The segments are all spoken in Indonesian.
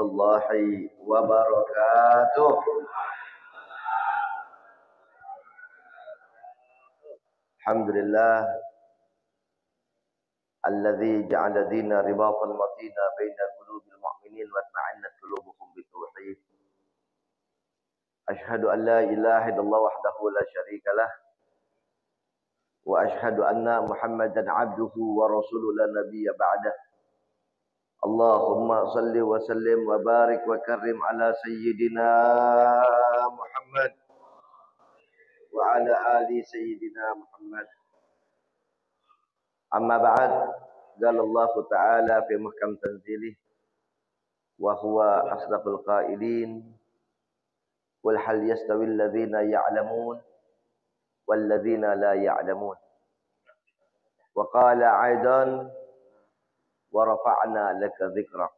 warahmatullahi wabarakatuh. Alhamdulillah alladzi ja'ala dina ribatan matina baina qulubil mu'minin wa ta'annat qulubuhum bitauhid. Ashhadu an la ilaha illallah wahdahu la syarika lah wa ashhadu anna Muhammadan 'abduhu wa rasuluhu la nabiyya ba'dah. Allahumma salli wa sallim wa barik wa karrim ala sayyidina Muhammad wa ala ali sayyidina Muhammad. Amma ba'd, qala Allah Ta'ala fi muhkam tanzilih wa huwa asdaqul qailin wal hal yastawi alladhina ya'lamun wal ladhina la ya'lamun. Wa qala aidan wa rafa'na laka dhikrak.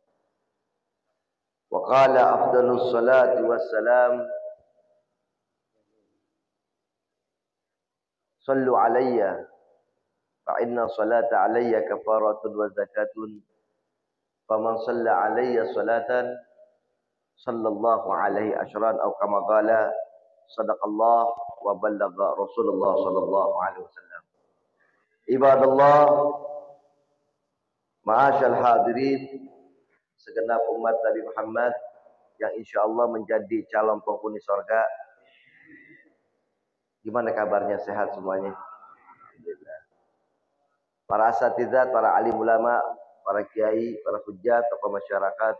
Wa qala afdalus salati wassalam sallu alayya fa inna salata alayya kafaratun wa zakatun faman shalla alayya salatan sallallahu alaihi asyran aw kama qala sadaqallah wa ballagha Rasulullah sallallahu alaihi wasallam. Ibadallah, ma'asyal hadirin, segenap umat Nabi Muhammad yang insyaallah menjadi calon penghuni surga. Gimana kabarnya? Sehat semuanya? Alhamdulillah. Para asatidzat, para alim ulama, para kiai, para hujjat, tokoh masyarakat,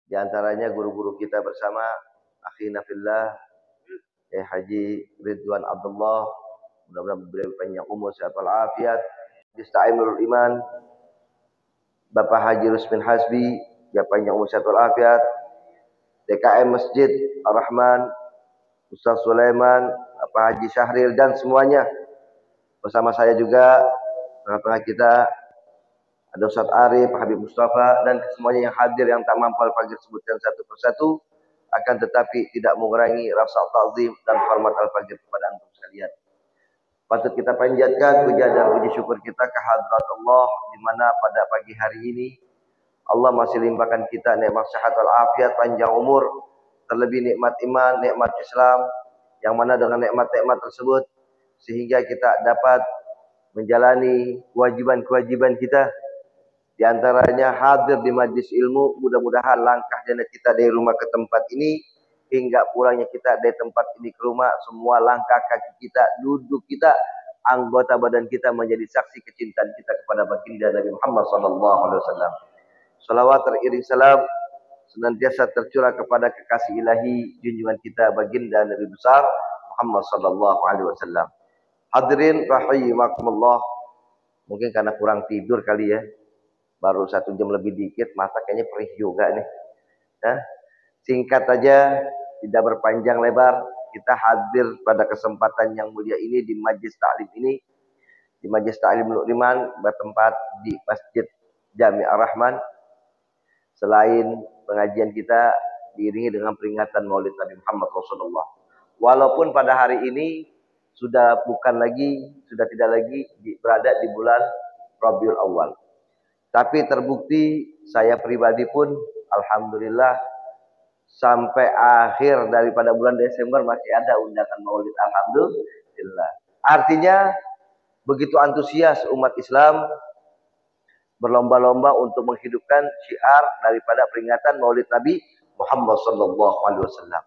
di antaranya guru-guru kita bersama, akhina fillah, Haji Ridwan Abdullah, mudah-mudahan beliau panjang umur, sehat walafiat, Dista'imul Iman, Bapak Haji Rusmin Hasbi, ya panjang umur sehat walafiat, DKM Masjid Ar-Rahman, Ustaz Sulaiman, Bapak Haji Syahril, dan semuanya. Bersama saya juga, tengah-tengah kita, ada Ustaz Arif, Habib Mustafa, dan semuanya yang hadir yang tak mampu al-fajr sebutkan satu persatu, akan tetapi tidak mengurangi rasa ta'zim dan hormat al-fajr kepada antum sekalian. Patut kita panjatkan puja dan puji syukur kita ke hadrat Allah, di mana pada pagi hari ini Allah masih limpahkan kita nikmat sehat walafiat, panjang umur, terlebih nikmat iman, nikmat Islam, yang mana dengan nikmat-nikmat tersebut sehingga kita dapat menjalani kewajiban-kewajiban kita, di antaranya hadir di majlis ilmu. Mudah-mudahan langkah jana kita dari rumah ke tempat ini hingga pulangnya kita dari tempat ini ke rumah, semua langkah kaki kita, duduk kita, anggota badan kita menjadi saksi kecintaan kita kepada baginda Nabi Muhammad sallallahu alaihi wasallam. Salawat teriring salam senantiasa tercurah kepada kekasih ilahi junjungan kita baginda Nabi besar Muhammad sallallahu alaihi wasallam. Hadirin rahimakumullah, mungkin karena kurang tidur kali ya, baru 1 jam lebih dikit, mata kayaknya perih juga nih. Nah, singkat aja, tidak berpanjang lebar, kita hadir pada kesempatan yang mulia ini di majlis ta'lim ini, di majlis ta'lim Luqman, bertempat di Masjid Jami Ar-Rahman. Selain pengajian kita diiringi dengan peringatan Maulid Nabi Muhammad Rasulullah. Walaupun pada hari ini sudah tidak lagi berada di bulan Rabiul Awal, tapi terbukti saya pribadi pun alhamdulillah sampai akhir daripada bulan Desember masih ada undangan Maulid, alhamdulillah. Artinya begitu antusias umat Islam berlomba-lomba untuk menghidupkan syiar daripada peringatan Maulid Nabi Muhammad sallallahu alaihi wasallam.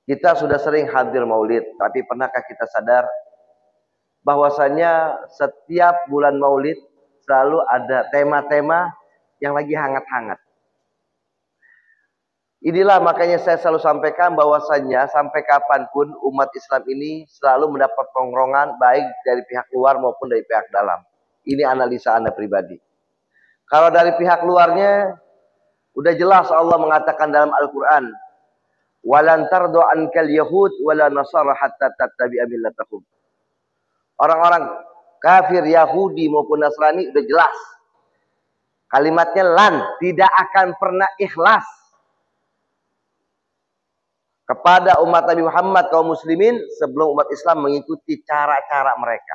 Kita sudah sering hadir maulid, tapi pernahkah kita sadar bahwasanya setiap bulan maulid selalu ada tema-tema yang lagi hangat-hangat. Inilah makanya saya selalu sampaikan bahwasanya sampai kapanpun umat Islam ini selalu mendapat tongkrongan baik dari pihak luar maupun dari pihak dalam. Ini analisa Anda pribadi. Kalau dari pihak luarnya, udah jelas Allah mengatakan dalam Al-Quran, "Walan tardu ankal yahud wala nasara hatta tattabi'a millatahum." Orang-orang kafir Yahudi maupun Nasrani udah jelas. Kalimatnya lan, tidak akan pernah ikhlas kepada umat Nabi Muhammad kaum muslimin sebelum umat Islam mengikuti cara-cara mereka,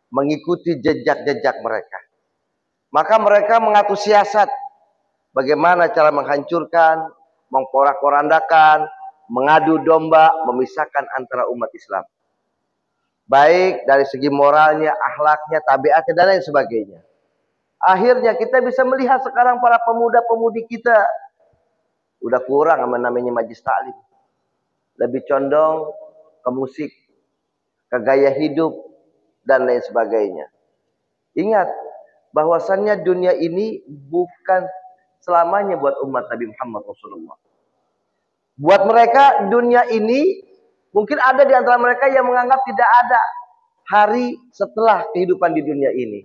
mengikuti jejak-jejak mereka. Maka mereka mengatur siasat bagaimana cara menghancurkan, mengporak-porandakan, mengadu domba, memisahkan antara umat Islam. Baik dari segi moralnya, akhlaknya, tabiatnya, dan lain sebagainya. Akhirnya kita bisa melihat sekarang para pemuda-pemudi kita udah kurang sama namanya majlis taklim. Lebih condong ke musik, ke gaya hidup, dan lain sebagainya. Ingat, bahwasannya dunia ini bukan selamanya buat umat Nabi Muhammad Rasulullah. Buat mereka, dunia ini mungkin ada di antara mereka yang menganggap tidak ada hari setelah kehidupan di dunia ini.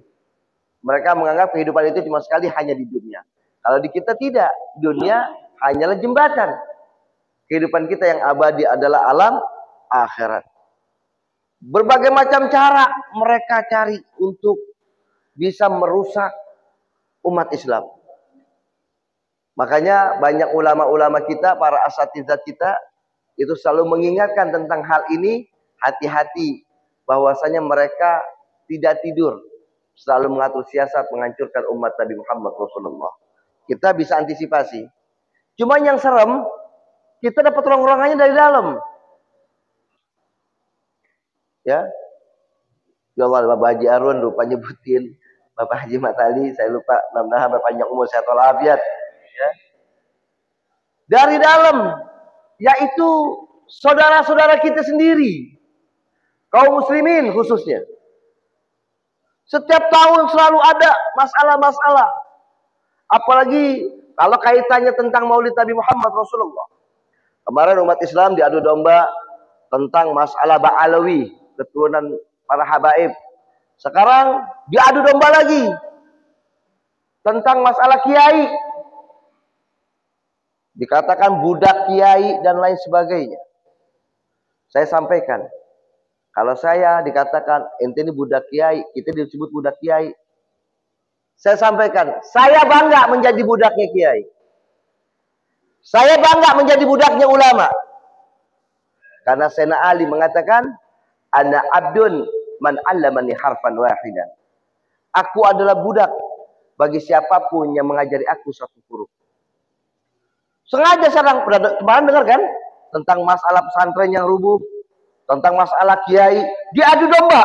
Mereka menganggap kehidupan itu cuma sekali, hanya di dunia. Kalau di kita tidak, dunia hanyalah jembatan. Kehidupan kita yang abadi adalah alam akhirat. Berbagai macam cara mereka cari untuk bisa merusak umat Islam. Makanya banyak ulama-ulama kita, para asatidzah kita, itu selalu mengingatkan tentang hal ini. Hati-hati, bahwasanya mereka tidak tidur, selalu mengatur siasat menghancurkan umat Nabi Muhammad Rasulullah. Kita bisa antisipasi. Cuma yang serem, kita dapat rongrongannya dari dalam. Ya. Ya Allah, Bapak Haji Arun lupa nyebutin Bapak Haji Matali, saya lupa. Mudah-mudahan Bapak panjang umur, sehat walafiat. Ya. Dari dalam, yaitu saudara-saudara kita sendiri, kaum muslimin khususnya. Setiap tahun selalu ada masalah-masalah. Apalagi kalau kaitannya tentang Maulid Nabi Muhammad Rasulullah. Kemarin umat Islam diadu domba tentang masalah Ba'alawi, keturunan para habaib. Sekarang diadu domba lagi tentang masalah kiai. Dikatakan budak kiai dan lain sebagainya. Saya sampaikan, kalau saya dikatakan ente ini budak kiai, kita disebut budak kiai. Saya sampaikan, saya bangga menjadi budaknya kiai. Saya bangga menjadi budaknya ulama. Karena Sayyidina Ali mengatakan, "Ana abdun man 'allamani harfan wahidan." Aku adalah budak bagi siapapun yang mengajari aku satu huruf. Sengaja serang, kemarin dengar kan? Tentang masalah pesantren yang rubuh, tentang masalah kiai, diadu domba.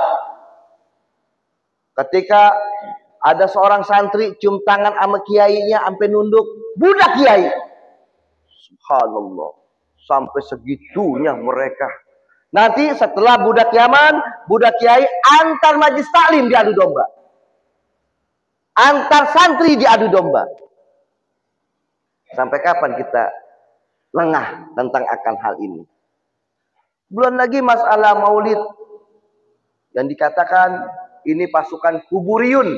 Ketika ada seorang santri cium tangan sama kiainya sampai nunduk, budak kiai. Subhanallah, sampai segitunya mereka. Nanti setelah budak Yaman, budak kiai, antar majlis taklim diadu domba. Antar santri diadu domba. Sampai kapan kita lengah tentang akan hal ini? Belum lagi masalah maulid yang dikatakan ini pasukan kuburiyun,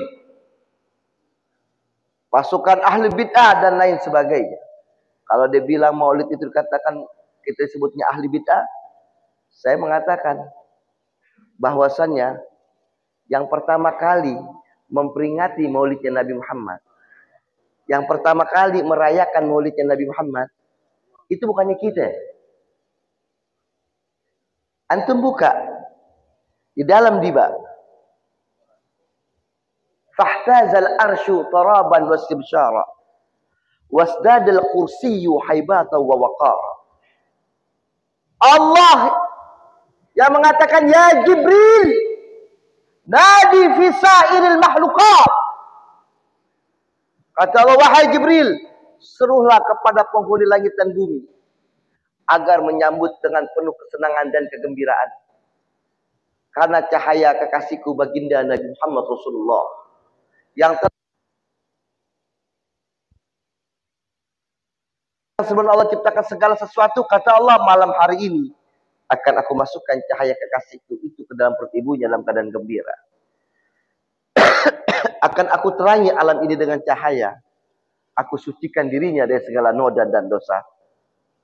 pasukan ahli bid'ah dan lain sebagainya. Kalau dia bilang maulid itu dikatakan, kita sebutnya ahli bid'ah, saya mengatakan bahwasannya yang pertama kali memperingati maulidnya Nabi Muhammad, yang pertama kali merayakan maulidnya Nabi Muhammad, itu bukannya kita. Antum buka di dalam diba, fahtazal arsyu taraban wastibsyara wasdadal kursiyyu haibata wa waqar. Allah yang mengatakan, ya Jibril, nadi fi sa'iril makhluqat. Kata Allah, wahai Jibril, serulah kepada penghuni langit dan bumi agar menyambut dengan penuh kesenangan dan kegembiraan. Karena cahaya kekasihku baginda Nabi Muhammad Rasulullah yang sebelum Allah ciptakan segala sesuatu, kata Allah, malam hari ini akan aku masukkan cahaya kekasihku itu ke dalam perut ibunya dalam keadaan gembira. Akan aku terangi alam ini dengan cahaya. Aku sucikan dirinya dari segala noda dan dosa.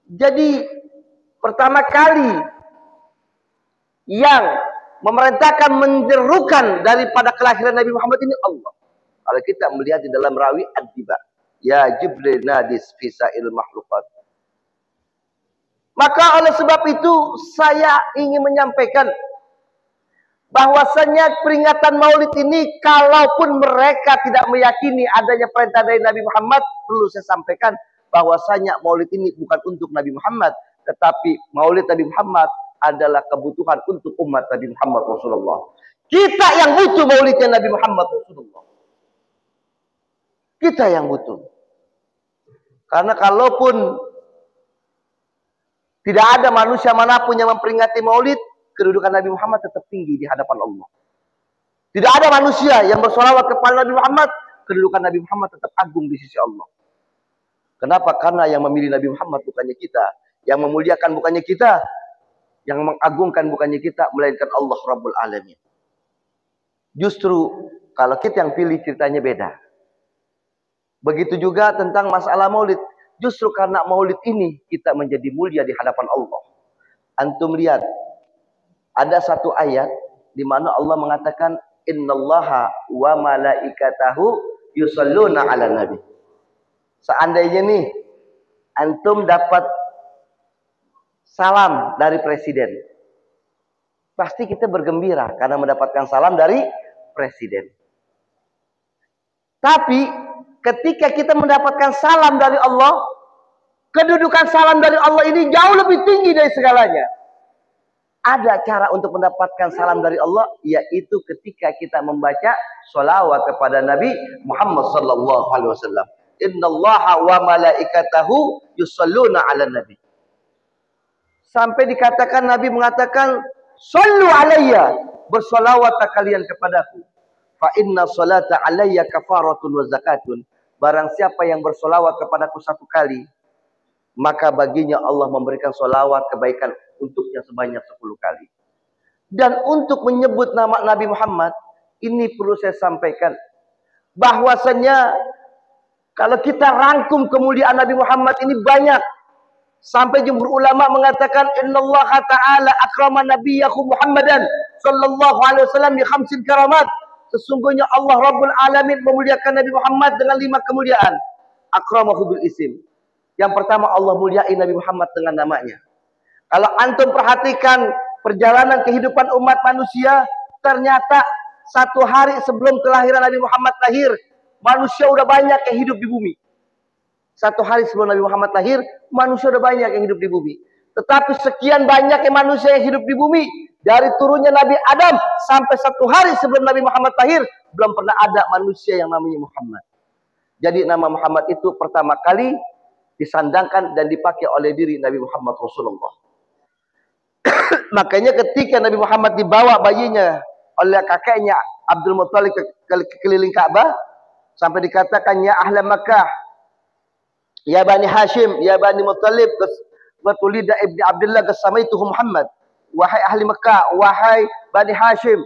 Jadi pertama kali yang memerintahkan menyerukan daripada kelahiran Nabi Muhammad ini Allah. Kalau kita melihat di dalam rawi Ad-Diba, ya Jibril nadis fisa'il makhlukat. Maka oleh sebab itu saya ingin menyampaikan bahwasanya peringatan Maulid ini, kalaupun mereka tidak meyakini adanya perintah dari Nabi Muhammad, perlu saya sampaikan bahwasanya Maulid ini bukan untuk Nabi Muhammad, tetapi Maulid Nabi Muhammad adalah kebutuhan untuk umat Nabi Muhammad Rasulullah. Kita yang butuh Maulidnya Nabi Muhammad Rasulullah. Kita yang butuh. Karena kalaupun tidak ada manusia manapun yang memperingati Maulid, kedudukan Nabi Muhammad tetap tinggi di hadapan Allah. Tidak ada manusia yang bersolawat kepada Nabi Muhammad, kedudukan Nabi Muhammad tetap agung di sisi Allah. Kenapa? Karena yang memilih Nabi Muhammad bukannya kita, yang memuliakan bukannya kita, yang mengagungkan bukannya kita, melainkan Allah Rabbul Alamin. Justru kalau kita yang pilih, ceritanya beda. Begitu juga tentang masalah Maulid. Justru karena Maulid ini kita menjadi mulia di hadapan Allah. Antum lihat, ada satu ayat di mana Allah mengatakan innallaha wa malaikatahu yusholluna 'alan nabi. Seandainya nih antum dapat salam dari presiden, pasti kita bergembira karena mendapatkan salam dari presiden. Tapi ketika kita mendapatkan salam dari Allah, kedudukan salam dari Allah ini jauh lebih tinggi dari segalanya. Ada cara untuk mendapatkan salam dari Allah, yaitu ketika kita membaca sholawat kepada Nabi Muhammad sallallahu alaihi wasallam. Innallaha wa malaikatahu yusholluna 'alan nabi. Sampai dikatakan Nabi mengatakan, "Shallu alayya, bersolawatlah kalian kepadaku. Fa inna salata alayya kafaratun wa zakatun." Barang siapa yang bersolawat kepadaku satu kali, maka baginya Allah memberikan solawat kebaikan untuknya sebanyak 10 kali. Dan untuk menyebut nama Nabi Muhammad, ini perlu saya sampaikan bahwasanya kalau kita rangkum kemuliaan Nabi Muhammad ini banyak. Sampai jumhur ulama mengatakan innallaha ta'ala akrama nabiyahu Muhammadan sallallahu alaihi wasallam bi khamsin karamat. Sesungguhnya Allah Rabbul Alamin memuliakan Nabi Muhammad dengan 5 kemuliaan. Akramahu bil isim. Yang pertama, Allah muliai Nabi Muhammad dengan namanya. Kalau antum perhatikan perjalanan kehidupan umat manusia, ternyata satu hari sebelum kelahiran Nabi Muhammad lahir, manusia udah banyak yang hidup di bumi. Satu hari sebelum Nabi Muhammad lahir, manusia udah banyak yang hidup di bumi. Tetapi sekian banyak yang manusia yang hidup di bumi, dari turunnya Nabi Adam sampai satu hari sebelum Nabi Muhammad lahir, belum pernah ada manusia yang namanya Muhammad. Jadi nama Muhammad itu pertama kali disandangkan dan dipakai oleh diri Nabi Muhammad Rasulullah. Makanya ketika Nabi Muhammad dibawa bayinya oleh kakeknya Abdul Muttalib ke keliling Ka'bah, sampai dikatakan ya ahla Makkah, ya Bani Hashim, ya Bani Muttalib, watulida ibni Abdullah qasamaituhu Muhammad. Wahai ahli Mekah, wahai Bani Hashim,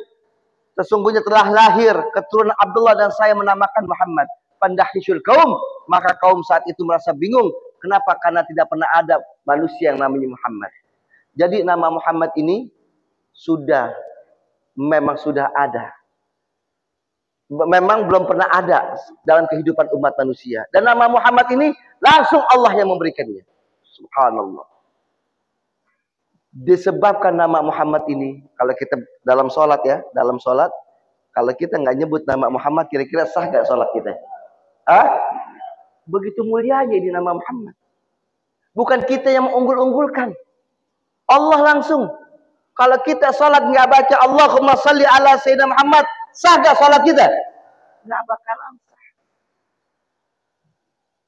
sesungguhnya telah lahir keturunan Abdullah dan saya menamakan Muhammad. Pandahisyul kaum, maka kaum saat itu merasa bingung. Kenapa? Karena tidak pernah ada manusia yang namanya Muhammad. Jadi nama Muhammad ini memang sudah ada. Memang belum pernah ada dalam kehidupan umat manusia. Dan nama Muhammad ini langsung Allah yang memberikannya. Subhanallah. Disebabkan nama Muhammad ini, kalau kita dalam sholat ya, dalam sholat, kalau kita nggak nyebut nama Muhammad, kira-kira sah nggak sholat kita? Begitu mulianya ini nama Muhammad. Bukan kita yang mengunggul-unggulkan. Allah langsung. Kalau kita sholat nggak baca Allahumma salli ala Sayyidina Muhammad, sah nggak sholat kita? Nggak bakalan sah.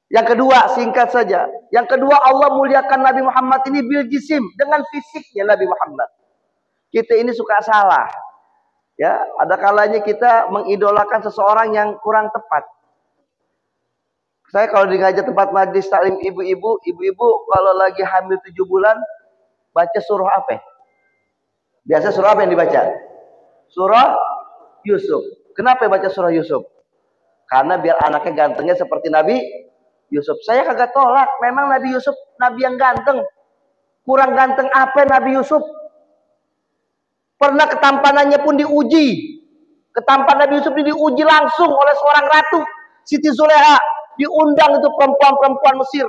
Yang kedua, singkat saja. Yang kedua, Allah muliakan Nabi Muhammad ini bil jisim, dengan fisiknya Nabi Muhammad. Kita ini suka salah. Ya, ada kalanya kita mengidolakan seseorang yang kurang tepat. Saya kalau di ngajak tempat majlis taklim ibu-ibu kalau lagi hamil 7 bulan baca surah apa? Biasa surah apa yang dibaca? Surah Yusuf. Kenapa baca surah Yusuf? Karena biar anaknya gantengnya seperti Nabi Yusuf. Saya kagak tolak. Memang Nabi Yusuf Nabi yang ganteng. Kurang ganteng apa Nabi Yusuf? Pernah ketampanannya pun diuji. Ketampanan Nabi Yusuf diuji langsung oleh seorang ratu, Siti Zuleha. Diundang itu perempuan-perempuan Mesir.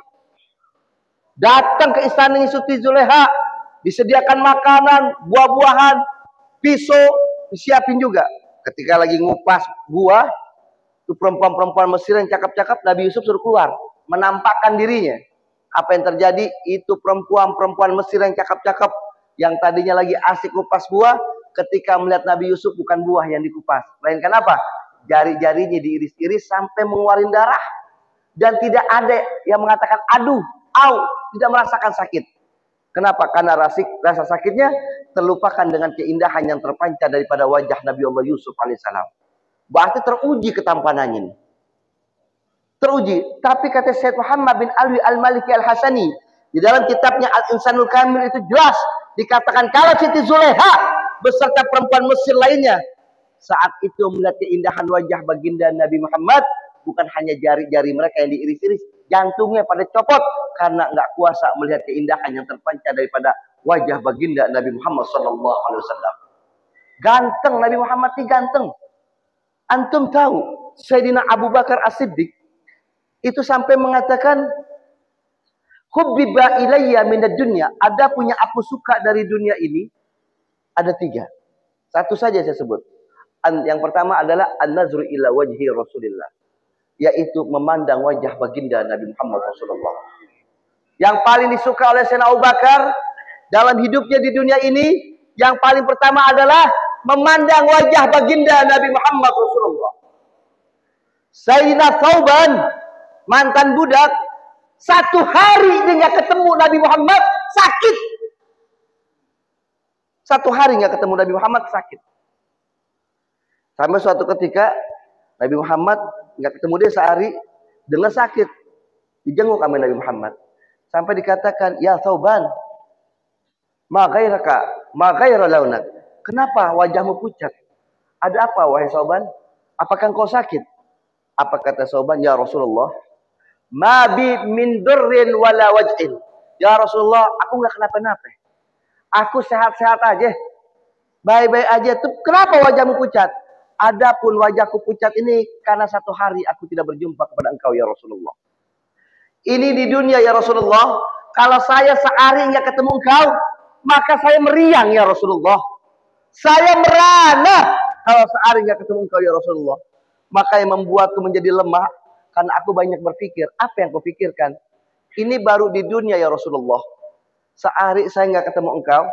Datang ke istana Siti Zuleha. Disediakan makanan, buah-buahan, pisau, disiapin juga. Ketika lagi ngupas buah, itu perempuan-perempuan Mesir yang cakep-cakep, Nabi Yusuf suruh keluar, menampakkan dirinya. Apa yang terjadi? Itu perempuan-perempuan Mesir yang cakep-cakep, yang tadinya lagi asik kupas buah, ketika melihat Nabi Yusuf bukan buah yang dikupas, melainkan apa? Jari-jarinya diiris-iris sampai mengeluarkan darah. Dan tidak ada yang mengatakan aduh, au, tidak merasakan sakit. Kenapa? Karena rasa sakitnya terlupakan dengan keindahan yang terpancar daripada wajah Nabi Allah Yusuf alaihissalam. Berarti teruji ketampanannya ini. Teruji. Tapi kata Syed Muhammad bin Alwi Al-Maliki Al-Hasani, di dalam kitabnya Al-Insanul Kamil itu jelas dikatakan kalau Siti Zuleha beserta perempuan Mesir lainnya saat itu melihat keindahan wajah baginda Nabi Muhammad, bukan hanya jari-jari mereka yang diiris-iris, jantungnya pada copot karena nggak kuasa melihat keindahan yang terpancar daripada wajah baginda Nabi Muhammad sallallahu alaihi wasallam. Ganteng Nabi Muhammad ini ganteng. Antum tahu Sayyidina Abu Bakar As-Siddiq itu sampai mengatakan hubbiba ilayya minad dunya, ada punya aku suka dari dunia ini ada 3. Satu saja saya sebut. Yang pertama adalah an-nazru ila wajhi Rasulillah, yaitu memandang wajah baginda Nabi Muhammad Rasulullah. Yang paling disuka oleh Sayyidina Abu Bakar dalam hidupnya di dunia ini, yang paling pertama adalah memandang wajah baginda Nabi Muhammad Rasulullah. Sayyidina Thauban, mantan budak, 1 hari dia nggak ketemu Nabi Muhammad, sakit. 1 hari nggak ketemu Nabi Muhammad, sakit. Sampai suatu ketika Nabi Muhammad nggak ketemu dia sehari dengan sakit, dijenguk sama Nabi Muhammad sampai dikatakan, ya Thauban, ma ghaira launak, kenapa wajahmu pucat? Ada apa wahai Thauban? Apakah engkau sakit? Apa kata Thauban? Ya Rasulullah, ma bi min durrin wala waj'in. Ya Rasulullah, aku nggak kenapa-napa, aku sehat-sehat aja, baik-baik aja. Tuh kenapa wajahmu pucat? Adapun wajahku pucat ini karena 1 hari aku tidak berjumpa kepada engkau ya Rasulullah. Ini di dunia ya Rasulullah. Kalau saya sehari nggak ketemu engkau, maka saya meriang ya Rasulullah. Saya merana kalau sehari nggak ketemu engkau ya Rasulullah. Maka yang membuatku menjadi lemah karena aku banyak berpikir. Apa yang kau pikirkan? Ini baru di dunia ya Rasulullah. Sehari saya nggak ketemu engkau,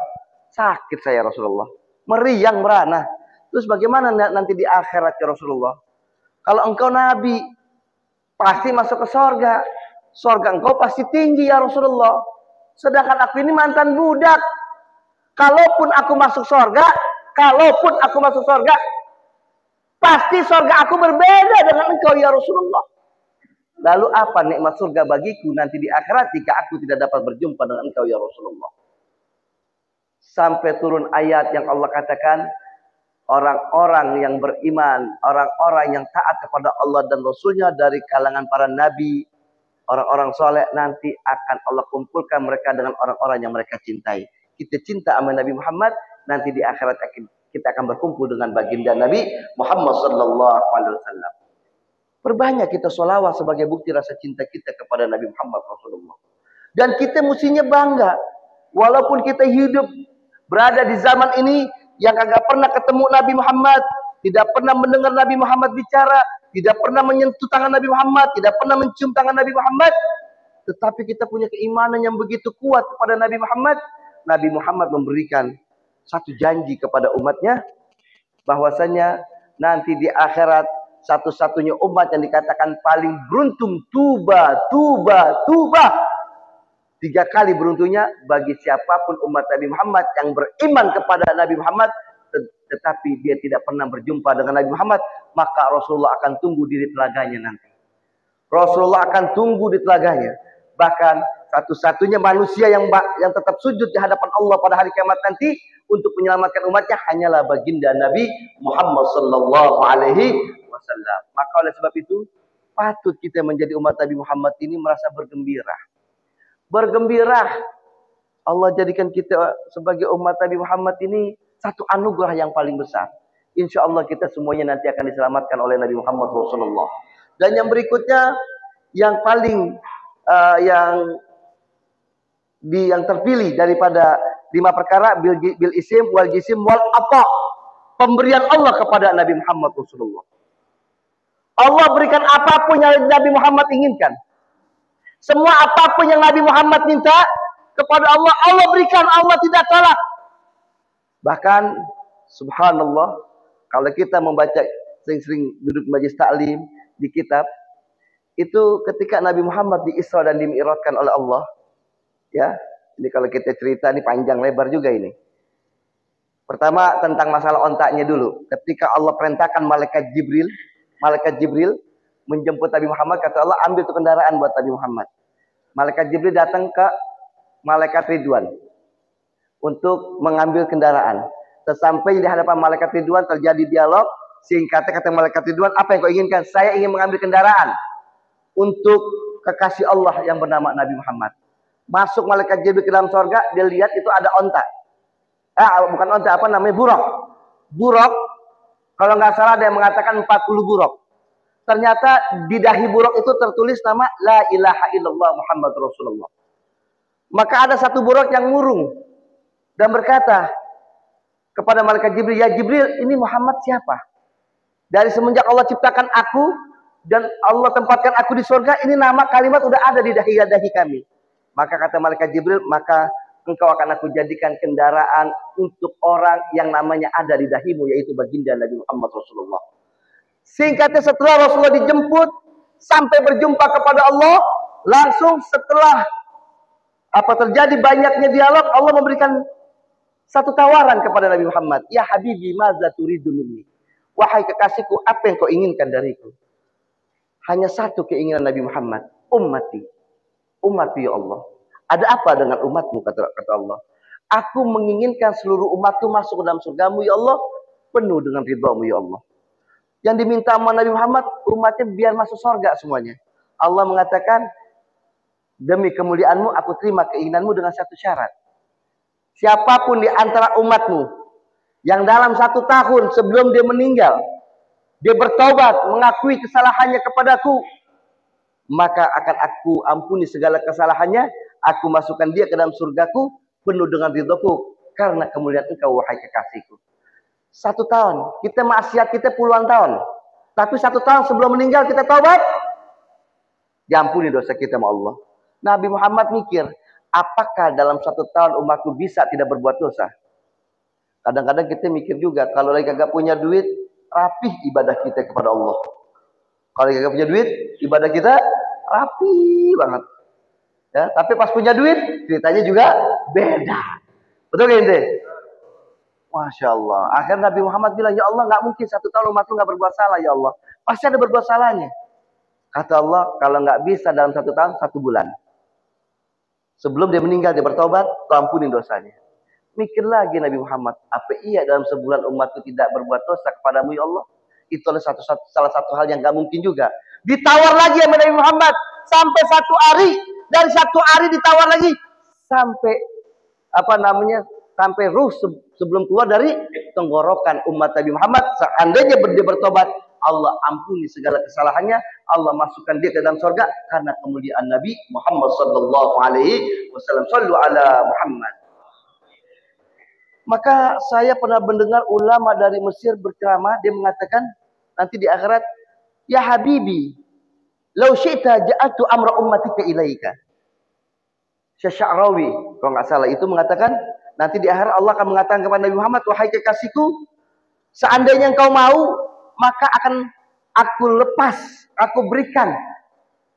sakit saya Rasulullah, meriang merana. Terus bagaimana nanti di akhirat ya Rasulullah? Kalau engkau Nabi, pasti masuk ke sorga. Sorga engkau pasti tinggi ya Rasulullah. Sedangkan aku ini mantan budak. Kalaupun aku masuk sorga, pasti sorga aku berbeda dengan engkau ya Rasulullah. Lalu apa nikmat surga bagiku nanti di akhirat jika aku tidak dapat berjumpa dengan engkau ya Rasulullah? Sampai turun ayat yang Allah katakan, orang-orang yang beriman, orang-orang yang taat kepada Allah dan Rasulnya dari kalangan para nabi, orang-orang soleh, nanti akan Allah kumpulkan mereka dengan orang-orang yang mereka cintai. Kita cinta sama Nabi Muhammad, nanti di akhirat kita akan berkumpul dengan baginda Nabi Muhammad sallallahu alaihi wasallam. Perbanyak kita sholawat sebagai bukti rasa cinta kita kepada Nabi Muhammad Rasulullah. Dan kita mestinya bangga, walaupun kita hidup berada di zaman ini yang kagak pernah ketemu Nabi Muhammad, tidak pernah mendengar Nabi Muhammad bicara, tidak pernah menyentuh tangan Nabi Muhammad, tidak pernah mencium tangan Nabi Muhammad, tetapi kita punya keimanan yang begitu kuat kepada Nabi Muhammad. Nabi Muhammad memberikan satu janji kepada umatnya, bahwasanya nanti di akhirat satu-satunya umat yang dikatakan paling beruntung. Tuba. 3 kali beruntungnya bagi siapapun umat Nabi Muhammad yang beriman kepada Nabi Muhammad, tetapi dia tidak pernah berjumpa dengan Nabi Muhammad, maka Rasulullah akan tunggu di telaganya nanti. Rasulullah akan tunggu di telaganya. Bahkan satu-satunya manusia yang tetap sujud di hadapan Allah pada hari kiamat nanti untuk menyelamatkan umatnya hanyalah baginda Nabi Muhammad sallallahu alaihi wasallam. Maka oleh sebab itu patut kita menjadi umat Nabi Muhammad ini merasa bergembira. Bergembira. Allah jadikan kita sebagai umat Nabi Muhammad ini satu anugerah yang paling besar. Insya Allah kita semuanya nanti akan diselamatkan oleh Nabi Muhammad Rasulullah. Dan yang berikutnya, yang paling yang terpilih daripada 5 perkara, bil isim wal jisim wal apa, pemberian Allah kepada Nabi Muhammad Rasulullah. Allah berikan apapun yang Nabi Muhammad inginkan. Semua apapun yang Nabi Muhammad minta kepada Allah, Allah berikan, Allah tidak tolak. Bahkan subhanallah, kalau kita membaca sering-sering duduk majlis taklim di kitab, itu ketika Nabi Muhammad di Isra dan dimi'rajkan oleh Allah, ya, ini kalau kita cerita ini panjang lebar juga ini. Pertama tentang masalah ontaknya dulu. Ketika Allah perintahkan malaikat Jibril menjemput Nabi Muhammad, kata Allah, ambil tuh kendaraan buat Nabi Muhammad. Malaikat Jibril datang ke malaikat Ridwan untuk mengambil kendaraan. Sesampai di hadapan malaikat Ridwan terjadi dialog. Singkatnya kata malaikat Ridwan, apa yang kau inginkan? Saya ingin mengambil kendaraan untuk kekasih Allah yang bernama Nabi Muhammad. Masuk malaikat Jibril ke dalam surga, dia lihat itu ada onta. Bukan onta, apa namanya? Buruk. Buruk, kalau nggak salah ada yang mengatakan 40 buruk. Ternyata di dahi buruk itu tertulis nama La ilaha illallah Muhammad Rasulullah. Maka ada satu buruk yang murung dan berkata kepada malaikat Jibril, ya Jibril, ini Muhammad siapa? Dari semenjak Allah ciptakan aku dan Allah tempatkan aku di surga, ini nama kalimat udah ada di dahi kami. Maka kata malaikat Jibril, maka engkau akan aku jadikan kendaraan untuk orang yang namanya ada di dahimu, yaitu baginda Nabi Muhammad Rasulullah. Singkatnya setelah Rasulullah dijemput sampai berjumpa kepada Allah, langsung setelah terjadi banyaknya dialog, Allah memberikan satu tawaran kepada Nabi Muhammad. Ya Habibi, maza turidu minni? Wahai kekasihku, apa yang kau inginkan dariku? Hanya satu keinginan Nabi Muhammad, ummati ya Allah. Ada apa dengan umatmu, kata Allah? Aku menginginkan seluruh umatku masuk ke dalam surgamu ya Allah, penuh dengan ridhamu ya Allah. Yang diminta sama Nabi Muhammad, umatnya biar masuk surga semuanya. Allah mengatakan, demi kemuliaanmu aku terima keinginanmu dengan satu syarat. Siapapun di antara umatmu yang dalam 1 tahun sebelum dia meninggal, dia bertobat, mengakui kesalahannya kepadaku, maka akan aku ampuni segala kesalahannya, aku masukkan dia ke dalam surgaku, penuh dengan ridhaku, karena kemuliaan engkau wahai kekasihku. 1 tahun, kita maksiat kita puluhan tahun, tapi 1 tahun sebelum meninggal kita taubat, diampuni dosa kita sama Allah. Nabi Muhammad mikir, apakah dalam 1 tahun umatku bisa tidak berbuat dosa? Kadang-kadang kita mikir juga, kalau lagi kagak punya duit, rapih ibadah kita kepada Allah. Kalau kagak punya duit, ibadah kita rapi banget. Ya, tapi pas punya duit, ceritanya juga beda. Betul kan? Masya Allah. Akhirnya Nabi Muhammad bilang, ya Allah, nggak mungkin 1 tahun umatku nggak berbuat salah ya Allah. Pasti ada berbuat salahnya. Kata Allah, kalau nggak bisa dalam 1 tahun, 1 bulan. Sebelum dia meninggal, dia bertobat, kau ampuni dosanya. Mikir lagi Nabi Muhammad, apa iya dalam sebulan umatku tidak berbuat dosa kepadamu ya Allah? Itu adalah salah satu hal yang nggak mungkin juga. Ditawar lagi sama Nabi Muhammad sampai 1 hari, dan 1 hari ditawar lagi sampai sampai ruh sebelum keluar dari tenggorokan umat Nabi Muhammad. Seandainya dia bertobat, Allah ampuni segala kesalahannya, Allah masukkan dia ke dalam surga karena kemuliaan Nabi Muhammad sallallahu alaihi wasallam. Shallu ala Muhammad. Maka saya pernah mendengar ulama dari Mesir berceramah, dia mengatakan nanti di akhirat, ya Habibi, law syi'ta ja'atu amra ummatika ilaika. Sya'rawi, kalau nggak salah itu mengatakan, nanti di akhir Allah akan mengatakan kepada Nabi Muhammad, wahai kekasihku, seandainya engkau mau, maka akan aku lepas, aku berikan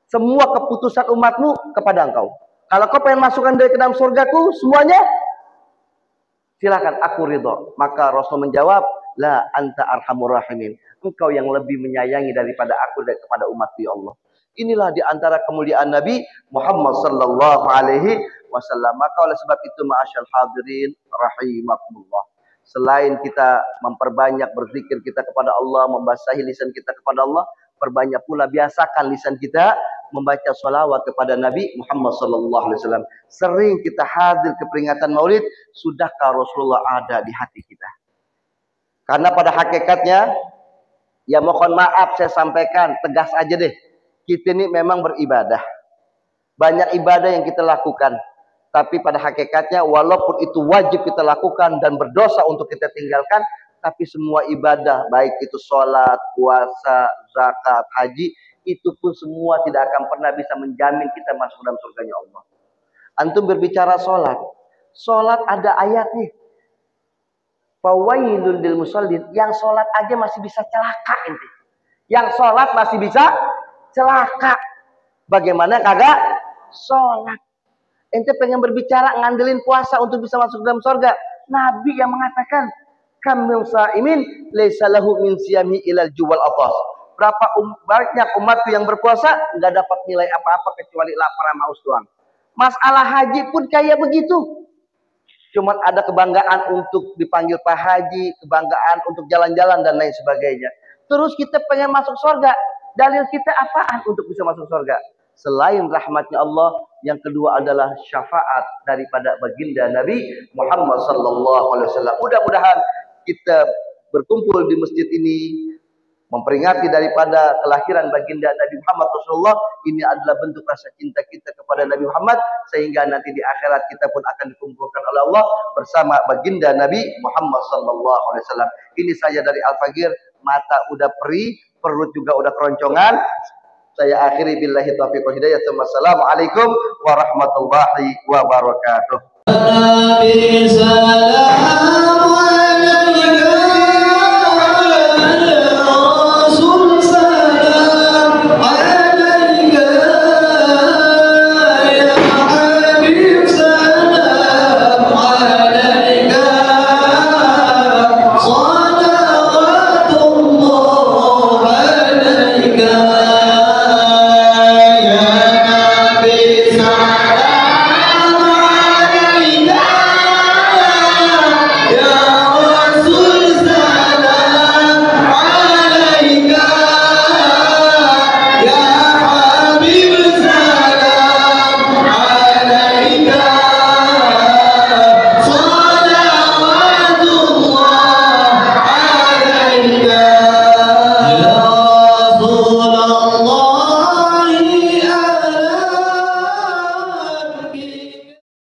semua keputusan umatmu kepada engkau. Kalau kau pengen masukkan dia ke dalam surgaku semuanya, silakan, aku ridho. Maka Rasul menjawab, la anta arhamur rahimin. Engkau yang lebih menyayangi daripada aku dan kepada umatku ya Allah. Inilah di antara kemuliaan Nabi Muhammad sallallahu alaihi wasallam. Maka oleh sebab itu ma'asyal hadirin rahimakumullah, selain kita memperbanyak berzikir kita kepada Allah, membasahi lisan kita kepada Allah, perbanyak pula biasakan lisan kita membaca sholawat kepada Nabi Muhammad sallallahu alaihi wasallam. Sering kita hadir ke peringatan Maulid, sudahkah Rasulullah ada di hati kita? Karena pada hakikatnya, ya mohon maaf saya sampaikan tegas aja deh, kita ini memang beribadah, banyak ibadah yang kita lakukan, tapi pada hakikatnya walaupun itu wajib kita lakukan dan berdosa untuk kita tinggalkan, tapi semua ibadah, baik itu sholat, puasa, zakat, haji, itu pun semua tidak akan pernah bisa menjamin kita masuk dalam surganya Allah. Antum berbicara sholat, sholat ada ayatnya. Fawailul lil musallin, yang sholat aja masih bisa celaka ente. Yang sholat masih bisa celaka. Bagaimana kagak sholat? Ente pengen berbicara ngandelin puasa untuk bisa masuk dalam surga. Nabi yang mengatakan, kamil sa'imin laisa lahu min siyami ilal juwal atas. Berapa banyak umatku yang berpuasa nggak dapat nilai apa-apa kecuali lapar sama haus doang. Masalah haji pun kayak begitu. Cuma ada kebanggaan untuk dipanggil Pak Haji, kebanggaan untuk jalan-jalan dan lain sebagainya. Terus kita pengen masuk surga. Dalil kita apaan untuk bisa masuk surga? Selain rahmatnya Allah, yang kedua adalah syafaat daripada baginda Nabi Muhammad sallallahu alaihi wasallam. Mudah-mudahan kita berkumpul di masjid ini memperingati daripada kelahiran baginda Nabi Muhammad Rasulullah, ini adalah bentuk rasa cinta kita kepada Nabi Muhammad, sehingga nanti di akhirat kita pun akan dikumpulkan oleh Allah bersama baginda Nabi Muhammad sallallahu alaihi wasallam. Ini saja dari Al-Fagir, mata udah perih, perut juga udah keroncongan. Saya akhiri billahi taufiq wal hidayah. Wassalamualaikum warahmatullahi wabarakatuh.